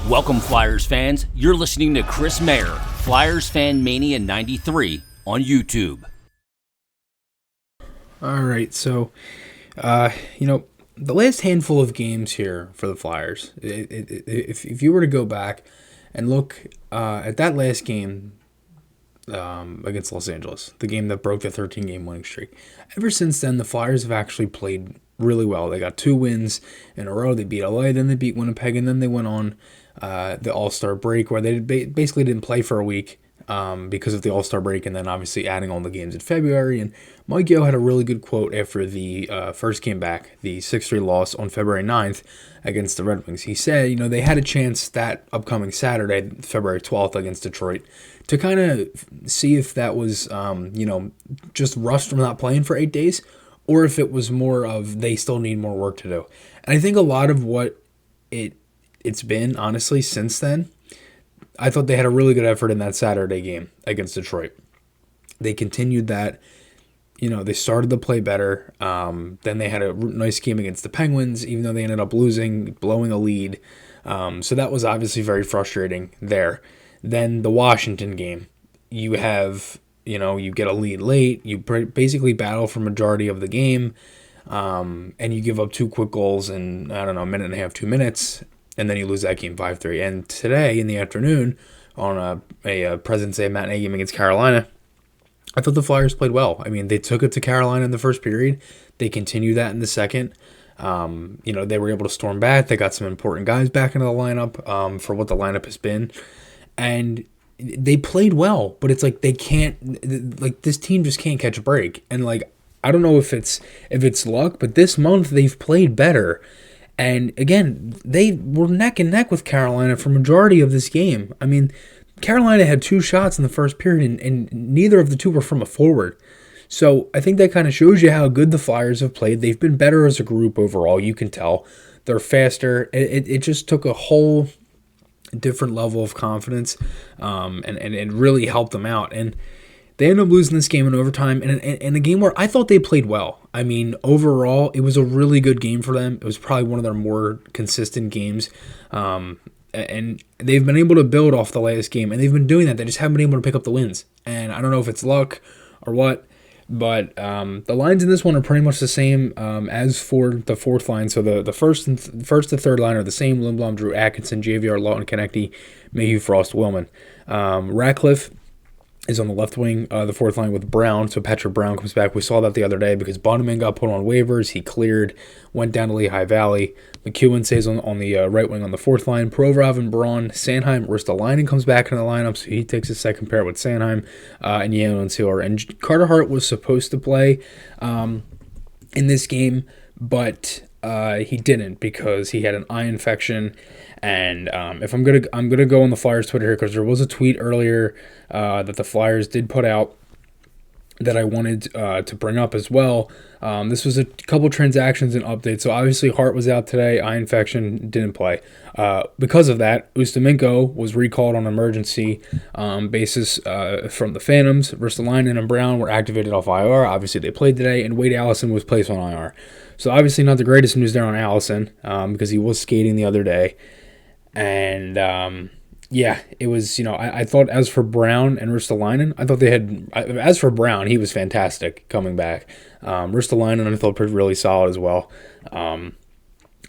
Welcome, Flyers fans. You're listening to Chris Mayer, Flyers Fan Mania 93 on YouTube. All right, so, the last handful of games here for the Flyers, if you were to go back and look at that last game against Los Angeles, the game that broke the 13-game winning streak, ever since then, the Flyers have actually played really well. They got 2 wins in a row. They beat LA, then they beat Winnipeg, and then they went on the All-Star break where they basically didn't play for a week because of the All-Star break, and then obviously adding all the games in February. And Mike Yeo had a really good quote after the first game back, the 6-3 loss on February 9th against the Red Wings. He said, they had a chance that upcoming Saturday, February 12th against Detroit, to kind of see if that was, just rust from not playing for 8 days, or if it was more of they still need more work to do. And I think a lot of what it's been, honestly, since then, I thought they had a really good effort in that Saturday game against Detroit. They continued that. They started to play better. Then they had a nice game against the Penguins, even though they ended up losing, blowing a lead. So that was obviously very frustrating there. Then the Washington game, you have, you get a lead late. You basically battle for majority of the game, and you give up 2 quick goals in, a minute and a half, 2 minutes, and then you lose that game 5-3. And today in the afternoon, on a President's Day matinee game against Carolina, I thought the Flyers played well. I mean, they took it to Carolina in the first period. They continued that in the second. They were able to storm back. They got some important guys back into the lineup for what the lineup has been. And they played well, but it's like they can't, this team just can't catch a break. And I don't know if it's luck, but this month they've played better. And again, they were neck and neck with Carolina for majority of this game. I mean, Carolina had 2 shots in the first period, and neither of the 2 were from a forward. So I think that kind of shows you how good the Flyers have played. They've been better as a group overall. You can tell they're faster. It just took a whole different level of confidence, and it really helped them out. And they ended up losing this game in overtime, and in a game where I thought they played well. I mean, overall, it was a really good game for them. It was probably one of their more consistent games. And they've been able to build off the last game, and they've been doing that. They just haven't been able to pick up the wins. And I don't know if it's luck or what, but the lines in this one are pretty much the same as for the fourth line. So the first to third line are the same: Lindblom, Drew Atkinson, JVR, Lawton, Konecny, Mayhew, Frost, Willman. Ratcliffe is on the left wing, the fourth line with Brown. So Patrick Brown comes back. We saw that the other day because Bunneman got put on waivers. He cleared, went down to Lehigh Valley. McEwen stays on the right wing on the fourth line. Provorov and Braun. Sanheim, Ristolainen comes back in the lineup, so he takes a second pair with Sanheim and Yano and Sealer. And Carter Hart was supposed to play in this game, but he didn't because he had an eye infection. And if I'm gonna go on the Flyers Twitter here, because there was a tweet earlier that the Flyers did put out that I wanted to bring up as well. This was a couple transactions and updates. So obviously Hart was out today, eye infection, didn't play. Because of that, Ustimenko was recalled on emergency basis from the Phantoms. Ristolainen and Brown were activated off IR. Obviously they played today, and Wade Allison was placed on IR. So obviously not the greatest news there on Allison because he was skating the other day. And it was, I thought as for Brown and Ristolainen, I thought they had, as for Brown, he was fantastic coming back. Ristolainen, I thought proved really solid as well. I'm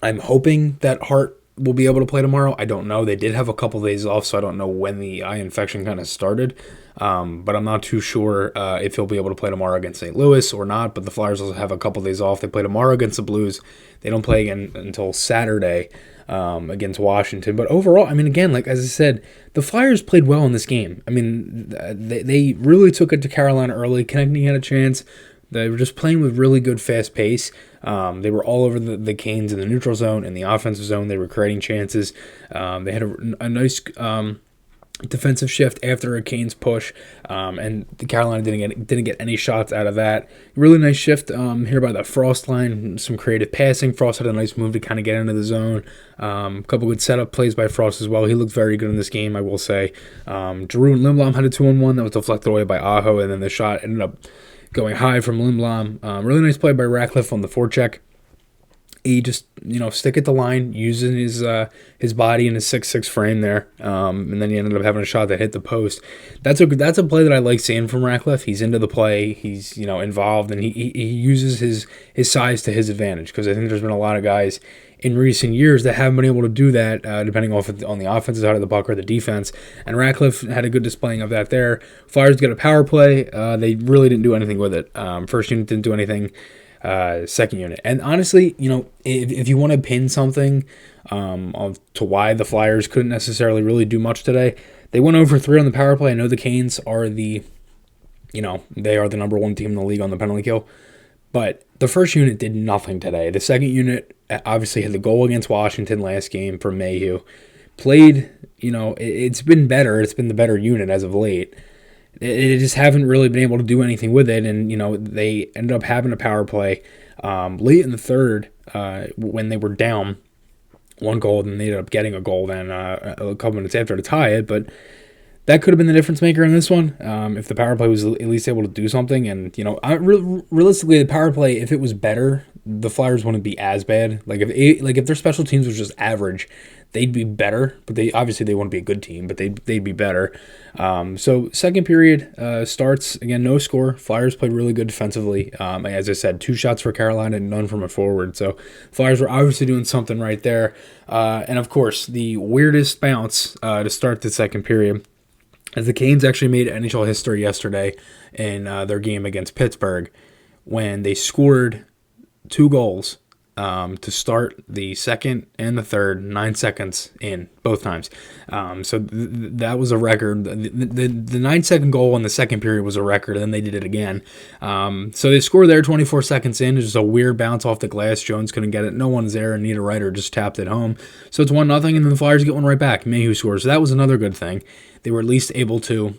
hoping that Hart will be able to play tomorrow. I don't know. They did have a couple days off, so I don't know when the eye infection kind of started. But I'm not too sure if he'll be able to play tomorrow against St. Louis or not. But the Flyers also have a couple days off. They play tomorrow against the Blues. They don't play again until Saturday against Washington. But overall, I mean, again, as I said, the Flyers played well in this game. I mean, they really took it to Carolina early. Konecny had a chance. They were just playing with really good fast pace. They were all over the Canes in the neutral zone and the offensive zone. They were creating chances. They had a nice defensive shift after a Canes push, and the Carolina didn't get any shots out of that. Really nice shift here by the Frost line. Some creative passing. Frost had a nice move to kind of get into the zone. A couple good setup plays by Frost as well. He looked very good in this game, I will say. Giroux and Lindblom had a 2-on-1 that was deflected away by Aho, and then the shot ended up going high from Lindblom. Really nice play by Ratcliffe on the forecheck. he just, stick at the line, using his body and his 6'6" frame there, and then he ended up having a shot that hit the post. That's a play that I like seeing from Ratcliffe. He's into the play, he's involved, and he uses his size to his advantage, because I think there's been a lot of guys in recent years that haven't been able to do that, depending on the offensive side of the puck or the defense. And Ratcliffe had a good displaying of that there. Flyers get a power play. They really didn't do anything with it. First unit didn't do anything. Second unit. And honestly, if you want to pin something to why the Flyers couldn't necessarily really do much today, they went over 3 on the power play. I know the Canes are they are the number 1 team in the league on the penalty kill, but the first unit did nothing today. The second unit obviously had the goal against Washington last game from Mayhew. Played, it's been better. It's been the better unit as of late. They just haven't really been able to do anything with it, and they ended up having a power play late in the third when they were down 1 goal, and they ended up getting a goal then a couple minutes after to tie it. But that could have been the difference maker in this one if the power play was at least able to do something. And realistically, the power play, if it was better, the Flyers wouldn't be as bad. If their special teams was just average, they'd be better, but they wouldn't be a good team, but they'd be better. So second period starts, again, no score. Flyers played really good defensively. As I said, 2 shots for Carolina and none from a forward. So Flyers were obviously doing something right there. And of course, the weirdest bounce to start the second period, as the Canes actually made NHL history yesterday in their game against Pittsburgh when they scored 2 goals to start the second and the third, 9 seconds in both times. So that was a record. The 9-second goal in the second period was a record, and then they did it again. So they scored there 24 seconds in. It was just a weird bounce off the glass. Jones couldn't get it. No one's there. Anita Ryder just tapped it home. So it's 1-0, and then the Flyers get one right back. Mayhew scores. So that was another good thing. They were at least able to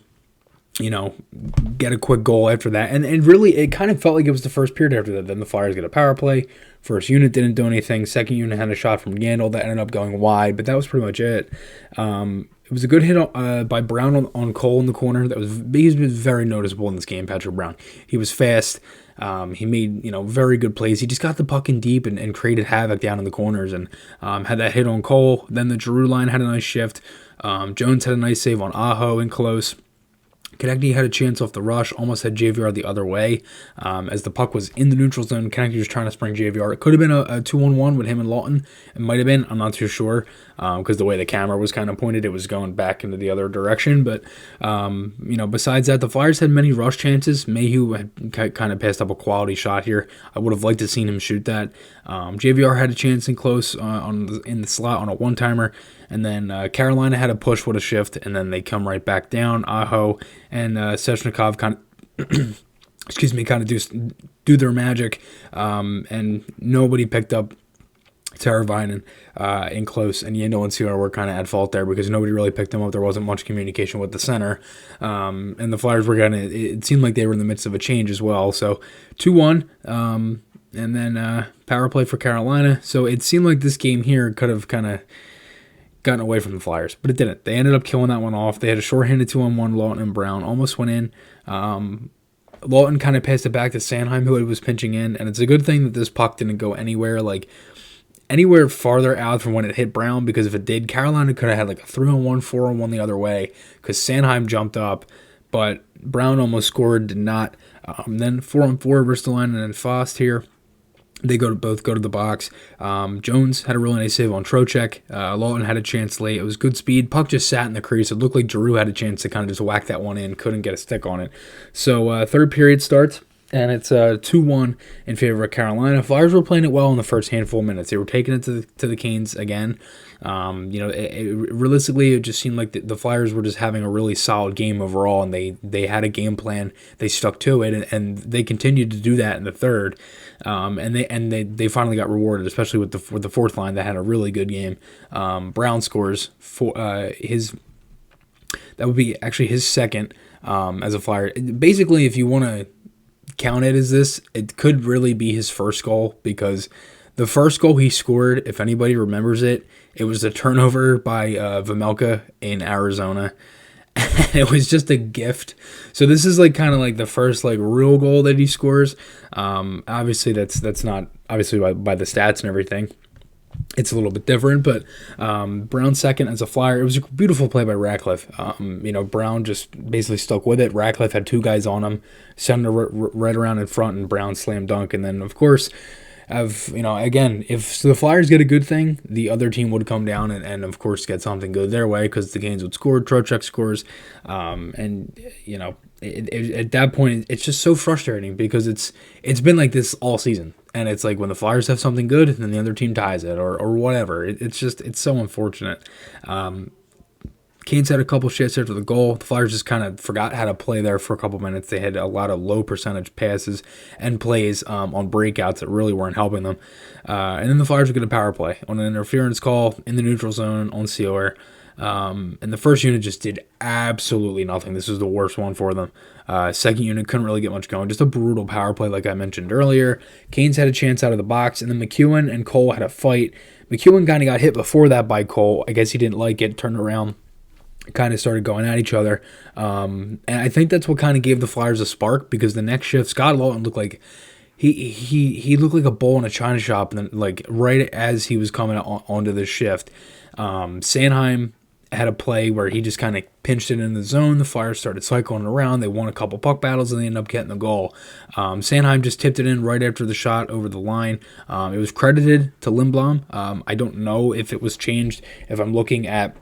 get a quick goal after that. And really, it kind of felt like it was the first period after that. Then the Flyers get a power play. First unit didn't do anything. Second unit had a shot from Gandil that ended up going wide, but that was pretty much it. It was a good hit by Brown on Cole in the corner. He's been very noticeable in this game, Patrick Brown. He was fast. He made very good plays. He just got the puck in deep and created havoc down in the corners and had that hit on Cole. Then the Giroux line had a nice shift. Jones had a nice save on Aho in close. Konechny had a chance off the rush, almost had JVR the other way. As the puck was in the neutral zone, Konechny was trying to spring JVR. It could have been a 2-on-1 with him and Lawton. It might have been. I'm not too sure because the way the camera was kind of pointed, it was going back into the other direction. But, besides that, the Flyers had many rush chances. Mayhew had kind of passed up a quality shot here. I would have liked to seen him shoot that. JVR had a chance in close in the slot on a one-timer. And then Carolina had a push with a shift, and then they come right back down. Aho and Svechnikov kind of do their magic, and nobody picked up Teravainen in close, and Yandel and Sealer were kind of at fault there because nobody really picked them up. There wasn't much communication with the center, and the Flyers were it seemed like they were in the midst of a change as well. So 2-1, and then power play for Carolina. So it seemed like this game here could have kind of gotten away from the Flyers, but it didn't. They ended up killing that one off. They had a shorthanded 2-on-1, Lawton and Brown almost went in. Lawton kind of passed it back to Sanheim, who was pinching in, and it's a good thing that this puck didn't go anywhere farther out from when it hit Brown, because if it did, Carolina could have had like a 3-on-1, 4-on-1 the other way, because Sanheim jumped up, but Brown almost scored, did not. Then 4-on-4, Ristolainen and Fost here. They both go to the box. Jones had a really nice save on Trocheck. Lawton had a chance late. It was good speed. Puck just sat in the crease. It looked like Giroux had a chance to kind of just whack that one in. Couldn't get a stick on it. So third period starts, and it's 2-1 in favor of Carolina. Flyers were playing it well in the first handful of minutes. They were taking it to the Canes again. Realistically, it just seemed like the Flyers were just having a really solid game overall, and they had a game plan. They stuck to it, and they continued to do that in the third. And they finally got rewarded, especially with the fourth line that had a really good game. Brown scores for that would be actually his second as a Flyer. Basically, if you want to count it as this, it could really be his first goal, because the first goal he scored, if anybody remembers it, it was a turnover by Vejmelka in Arizona. And it was just a gift. So this is kind of the first real goal that he scores. Obviously that's not obviously by the stats and everything, it's a little bit different, but Brown second as a Flyer. It was a beautiful play by Ratcliffe. Brown just basically stuck with it. Ratcliffe had two guys on him, sent him right around in front, and Brown slam dunk. And then, of course, again, if the Flyers get a good thing, the other team would come down and of course, get something good their way because the Canes would score. Trocheck scores. At that point, it's just so frustrating because it's been like this all season. And it's like when the Flyers have something good, then the other team ties it or whatever. It's so unfortunate. Canes had a couple shifts after the goal. The Flyers just kind of forgot how to play there for a couple minutes. They had a lot of low percentage passes and plays on breakouts that really weren't helping them. And then the Flyers would get a power play on an interference call in the neutral zone on Sealer. And the first unit just did absolutely nothing. This was the worst one for them. Second unit couldn't really get much going. Just a brutal power play like I mentioned earlier. Canes had a chance out of the box, and then McEwen and Cole had a fight. McEwen kind of got hit before that by Cole. I guess he didn't like it, turned around, kind of started going at each other. And I think that's what kind of gave the Flyers a spark, because the next shift, Scott Lawton looked like he looked like a bull in a china shop. And then, like, right as he was coming onto the shift, Sanheim had a play where he just kind of pinched it in the zone. The Flyers started cycling around. They won a couple puck battles, and they ended up getting the goal. Sanheim just tipped it in right after the shot over the line. It was credited to Lindblom. I don't know if it was changed. If I'm looking at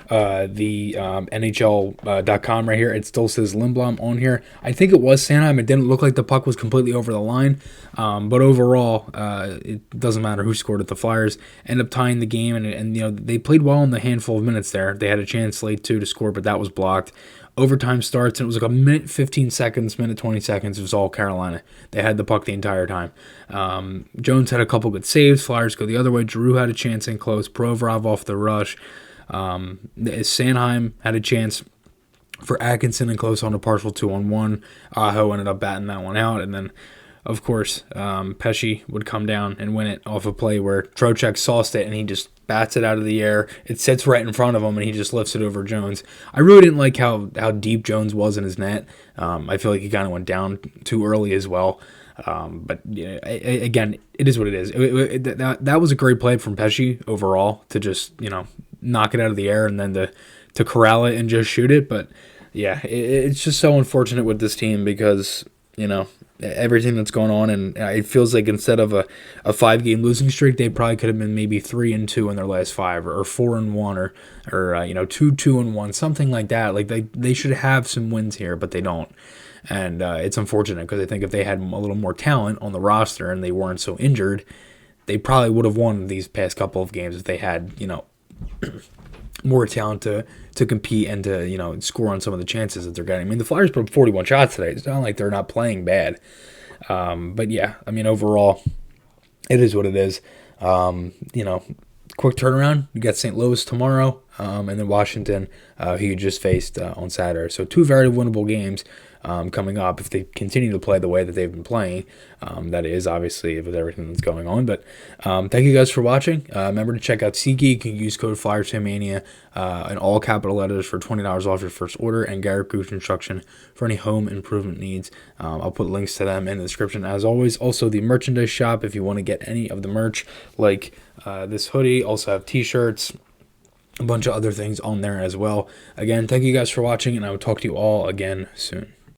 the NHL.com right here, it still says Lindblom on here. I think it was Sanheim. It didn't look like the puck was completely over the line, but overall, it doesn't matter who scored it. The Flyers end up tying the game, and they played well in the handful of minutes there. They had a chance late too to score, but that was blocked. Overtime starts, and it was like a minute 15 seconds, minute 20 seconds. It was all Carolina. They had the puck the entire time. Jones had a couple good saves. Flyers go the other way. Giroux had a chance in close. Provorov off the rush. Sanheim had a chance for Atkinson and close on a partial 2-on-1. Aho ended up batting that one out, and then, of course, PHI would come down and win it off a play where Trocheck sauced it, and he just bats it out of the air. It sits right in front of him, and he just lifts it over Jones. I really didn't like how deep Jones was in his net. I feel like he kind of went down too early as well. But again, it is what it is. That was a great play from PHI overall to just knock it out of the air and then to corral it and just shoot it. But yeah, it's just so unfortunate with this team because everything that's going on, and it feels like instead of a 5-game losing streak, they probably could have been maybe 3-2 in their last 5, or 4-1, or 2-2-1, something like that. Like they should have some wins here, but they don't. And it's unfortunate because I think if they had a little more talent on the roster and they weren't so injured, they probably would have won these past couple of games if they had, more talent to compete and to, score on some of the chances that they're getting. I mean, the Flyers put up 41 shots today. It's not like they're not playing bad. But yeah, I mean, overall, it is what it is. Quick turnaround. You got St. Louis tomorrow, and then Washington, who you just faced on Saturday. So 2 very winnable games coming up if they continue to play the way that they've been playing. That is, obviously, with everything that's going on. But thank you guys for watching. Remember to check out SeatGeek. You can use code FlyersFanMania in all capital letters for $20 off your first order, and Garrett Group Construction for any home improvement needs. I'll put links to them in the description as always. Also, the merchandise shop if you want to get any of the merch, like this hoodie. Also have t-shirts, a bunch of other things on there as well. Again, thank you guys for watching, and I will talk to you all again soon.